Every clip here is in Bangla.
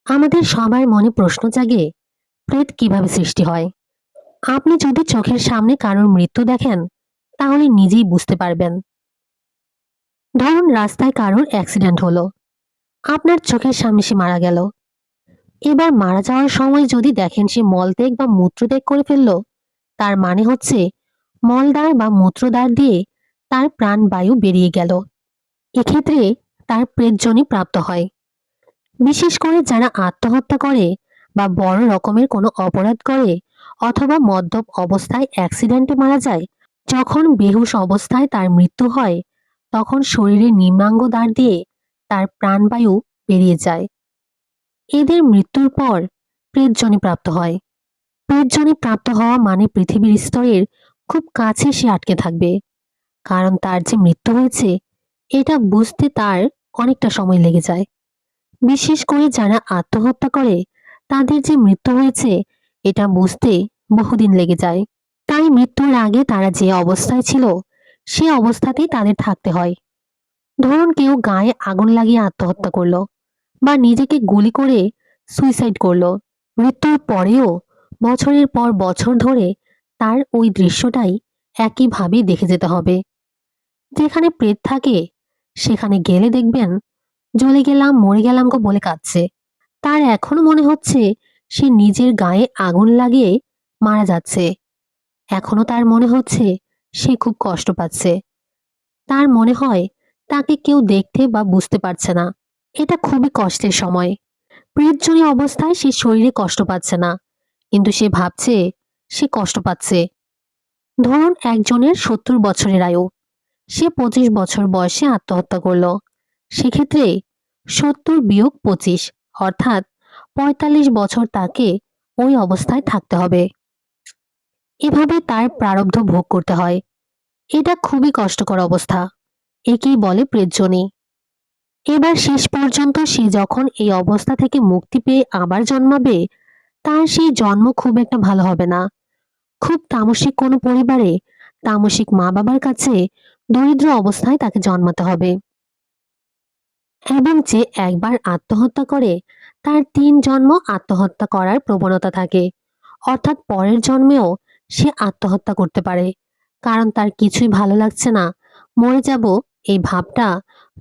আমাদের সবার মনে প্রশ্ন জাগে, প্রেত কিভাবে সৃষ্টি হয়। আপনি যদি চোখের সামনে কারোর মৃত্যু দেখেন, তাহলে নিজেই বুঝতে পারবেন। ধরুন রাস্তায় কারোর অ্যাক্সিডেন্ট হলো, আপনার চোখের সামনে সে মারা গেল। এবার মারা যাওয়ার সময় যদি দেখেন সে মলত্যাগ বা মূত্রত্যাগ করে ফেললো, তার মানে হচ্ছে মলদ্বার বা মূত্রদ্বার দিয়ে তার প্রাণবায়ু বেরিয়ে গেল। এক্ষেত্রে তার প্রেতজনি প্রাপ্ত হয়। বিশেষ করে যারা আত্মহত্যা করে বা বড় রকমের কোনো অপরাধ করে অথবা মদ্যপ অবস্থায় অ্যাক্সিডেন্টে মারা যায়, যখন বেহুশ অবস্থায় তার মৃত্যু হয়, তখন শরীরের নিম্নাঙ্গ দ্বার দিয়ে তার প্রাণবায়ু বেরিয়ে যায়। এদের মৃত্যুর পর প্রেতজনি প্রাপ্ত হয়। প্রেতজনি প্রাপ্ত হওয়া মানে পৃথিবীর স্তরের খুব কাছে সে আটকে থাকবে, কারণ তার যে মৃত্যু হয়েছে এটা বুঝতে তার অনেকটা সময় লেগে যায়। বিশেষ করে যারা আত্মহত্যা করে তাদের যে মৃত্যু হয়েছে এটা বুঝতে বহুদিন লেগে যায়। তাই মৃত্যুর আগে তারা যে অবস্থায় ছিল সে অবস্থাতেই তাদের থাকতে হয়। ধরুন কেউ গায়ে আগুন লাগিয়ে আত্মহত্যা করলো বা নিজেকে গুলি করে সুইসাইড করলো, মৃত্যুর পরেও বছরের পর বছর ধরে তার ওই দৃশ্যটাই একইভাবে দেখে যেতে হবে। যেখানে প্রেত থাকে সেখানে গেলে দেখবেন জ্বলে গেলাম মরে গেলাম গো বলে কাঁদছে। তার এখনো মনে হচ্ছে সে নিজের গায়ে আগুন লাগিয়ে মারা যাচ্ছে। এখনো তার মনে হচ্ছে সে খুব কষ্ট পাচ্ছে। তার মনে হয় তাকে কেউ দেখতে বা বুঝতে পারছে না। এটা খুবই কষ্টের সময়। প্রেতজনী অবস্থায় সে শরীরে কষ্ট পাচ্ছে না, কিন্তু সে ভাবছে সে কষ্ট পাচ্ছে। ধরুন একজনের ৭০ বছরের আয়ু, সে ২৫ বছর বয়সে আত্মহত্যা করলো। সেক্ষেত্রে ৭০ - ২৫ অর্থাৎ ৪৫ বছর তাকে ওই অবস্থায় থাকতে হবে। এভাবে তার প্রারব্ধ ভোগ করতে হয়। এটা খুবই কষ্টকর অবস্থা। একেই বলে প্রেতজনী। এবার শেষ পর্যন্ত সে যখন এই অবস্থা থেকে মুক্তি পেয়ে আবার জন্মাবে, তার সেই জন্ম খুব একটা ভালো হবে না। খুব তামসিক কোনো পরিবারে তামসিক মা বাবার কাছে দরিদ্র অবস্থায় তাকে জন্মাতে হবে। এবং যে একবার আত্মহত্যা করে তার ৩ জন্ম আত্মহত্যা করার প্রবণতা থাকে, অর্থাৎ পরের জন্মেও সে আত্মহত্যা করতে পারে, কারণ তার কিছুই ভালো লাগছে না, মরে যাব এই ভাবটা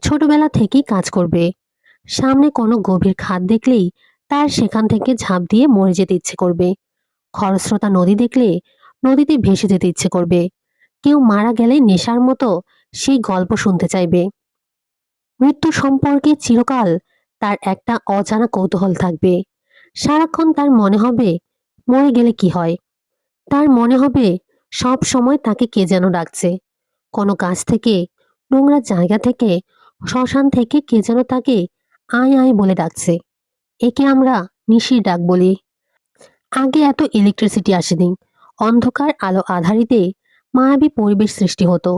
ছোটবেলা থেকেই কাজ করবে। সামনে কোনো গভীর খাদ দেখলেই তার সেখান থেকে ঝাঁপ দিয়ে মরে যেতে ইচ্ছে করবে। খরস্রোতা নদী দেখলে নদীতে ভেসে যেতে ইচ্ছে করবে। কেউ মারা গেলে নেশার মতো সেই গল্প শুনতে চাইবে। মৃত্যু সম্পর্কে চিরকাল তার একটা অজানা কৌতূহল থাকবে। সারাক্ষণ তার মনে হবে মরে গেলে কি হয়। তার মনে হবে সব সময় তাকে কে যেন ডাকছে। কোনো গাছ থেকে, নোংরা জায়গা থেকে, শ্মশান থেকে কে যেন তাকে আয় আয় বলে ডাকছে। একে আমরা নিশির ডাক বলি। আগে এত ইলেকট্রিসিটি আসেনি। অন্ধকার আলো আধারিতে মায়াবী পরিবেশ সৃষ্টি হতো।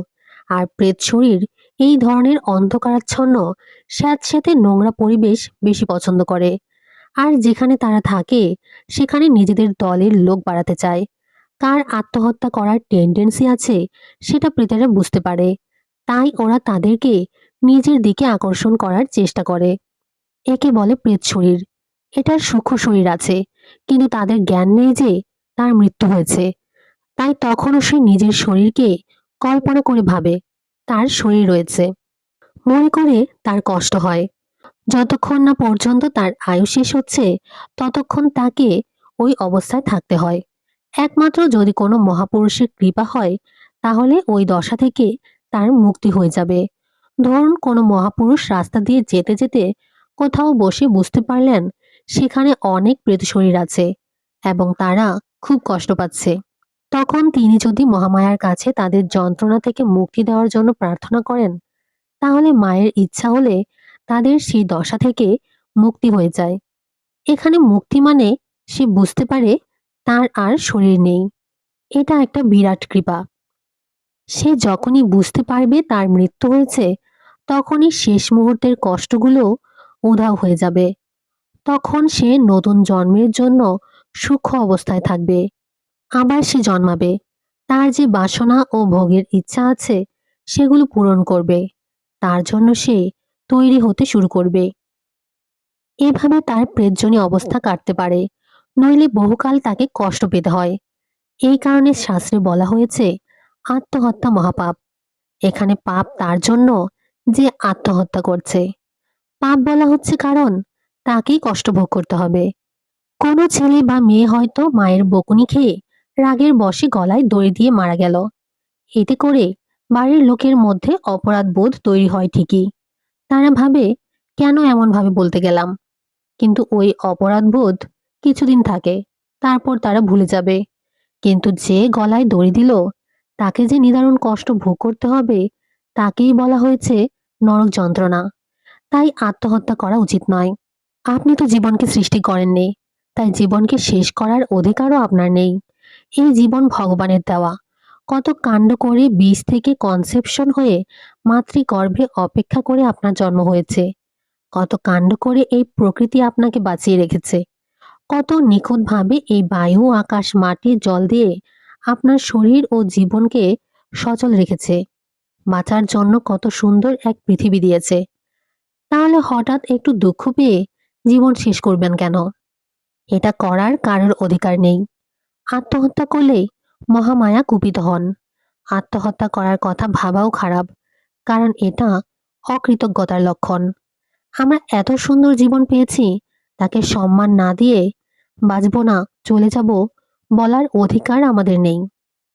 আর প্রেত শরীর এই ধরনের অন্ধকারাচ্ছন্ন স্যাঁতসেঁতে নোংরা পরিবেশ বেশি পছন্দ করে। আর যেখানে তারা থাকে সেখানে নিজেদের দলের লোক বাড়াতে চায়। কার আত্মহত্যা করার টেন্ডেন্সি আছে সেটা প্রেতেরা বুঝতে পারে। তাই ওরা তাদেরকে নিজের দিকে আকর্ষণ করার চেষ্টা করে। একে বলে প্রেত শরীর। এটার সূক্ষ্ম শরীর আছে, কিন্তু তাদের জ্ঞান নেই যে তার মৃত্যু হয়েছে। তাই তখনও সে নিজের শরীরকে কল্পনা করে ভাবে তার শরীর রয়েছে। মনে করে তার কষ্ট হয়। যতক্ষণ না পর্যন্ত তার আয়ু শেষ হচ্ছে ততক্ষণ তাকে ওই অবস্থায় থাকতে হয়। একমাত্র যদি কোনো মহাপুরুষের কৃপা হয় তাহলে ওই দশা থেকে তার মুক্তি হয়ে যাবে। ধরুন কোনো মহাপুরুষ রাস্তা দিয়ে যেতে যেতে কোথাও বসে বুঝতে পারলেন সেখানে অনেক প্রেত শরীর আছে এবং তারা খুব কষ্ট পাচ্ছে। তখন তিনি যদি মহামায়ার কাছে তাদের যন্ত্রণা থেকে মুক্তি দেওয়ার জন্য প্রার্থনা করেন, তাহলে মায়ের ইচ্ছা হলে তাদের সেই দশা থেকে মুক্তি হয়ে যায়। এখানে মুক্তি মানে সে বুঝতে পারে তার আর শরীর নেই। এটা একটা বিরাট কৃপা। সে যখনই বুঝতে পারবে তার মৃত্যু হয়েছে, তখনই শেষ মুহূর্তের কষ্টগুলো উধাও হয়ে যাবে। তখন সে নতুন জন্মের জন্য সূক্ষ্ম অবস্থায় থাকবে। আবার সে জন্মাবে। তার যে বাসনা ও ভোগের ইচ্ছা আছে সেগুলো পূরণ করবে। তার জন্য সে তৈরি হতে শুরু করবে। এভাবে তার প্রেতজনী অবস্থা কাটতে পারে, নইলে বহুকাল তাকে কষ্ট পেতে হয়। এই কারণে শাস্ত্রে বলা হয়েছে আত্মহত্যা মহাপাপ। এখানে পাপ তার জন্য যে আত্মহত্যা করছে। পাপ বলা হচ্ছে কারণ তাকেই কষ্ট ভোগ করতে হবে। কোনো ছেলে বা মেয়ে হয়তো মায়ের বকুনি খেয়ে রাগের বশে গলায় দড়ি দিয়ে মারা গেল। এতে করে বাড়ির লোকের মধ্যে অপরাধ বোধ তৈরি হয় ঠিকই। তারা ভাবে, কেন এমন ভাবে বলতে গেলাম। কিন্তু ওই অপরাধ বোধ কিছুদিন থাকে, তারপর তারা ভুলে যাবে। কিন্তু যে গলায় দড়ি দিল, তাকে যে নিদারুণ কষ্ট ভোগ করতে হবে, তাকেই বলা হয়েছে নরক যন্ত্রণা। তাই আত্মহত্যা করা উচিত নয়। আপনি তো জীবনকে সৃষ্টি করেননি, তাই জীবনকে শেষ করার অধিকারও আপনার নেই। এই জীবন ভগবানের দেওয়া। কত কাণ্ড করে বীজ থেকে কনসেপশন হয়ে মাতৃগর্ভে অপেক্ষা করে আপনার জন্ম হয়েছে। কত কাণ্ড করে এই প্রকৃতি আপনাকে বাঁচিয়ে রেখেছে। কত নিখুঁতভাবে এই বায়ু, আকাশ, মাটি, জল দিয়ে আপনার শরীর ও জীবনকে সচল রেখেছে। বাঁচার জন্য কত সুন্দর এক পৃথিবী দিয়েছে। তাহলে হঠাৎ একটু দুঃখ পেয়ে জীবন শেষ করবেন কেন? এটা করার কারোর অধিকার নেই। আত্মহত্যা করলেই মহামায়া কুপিত হন। আত্মহত্যা করার কথা ভাবাও খারাপ, কারণ এটা অকৃতজ্ঞতার লক্ষণ। আমরা এত সুন্দর জীবন পেয়েছি, তাকে সম্মান না দিয়ে বাঁচব না, চলে যাব বলার অধিকার আমাদের নেই।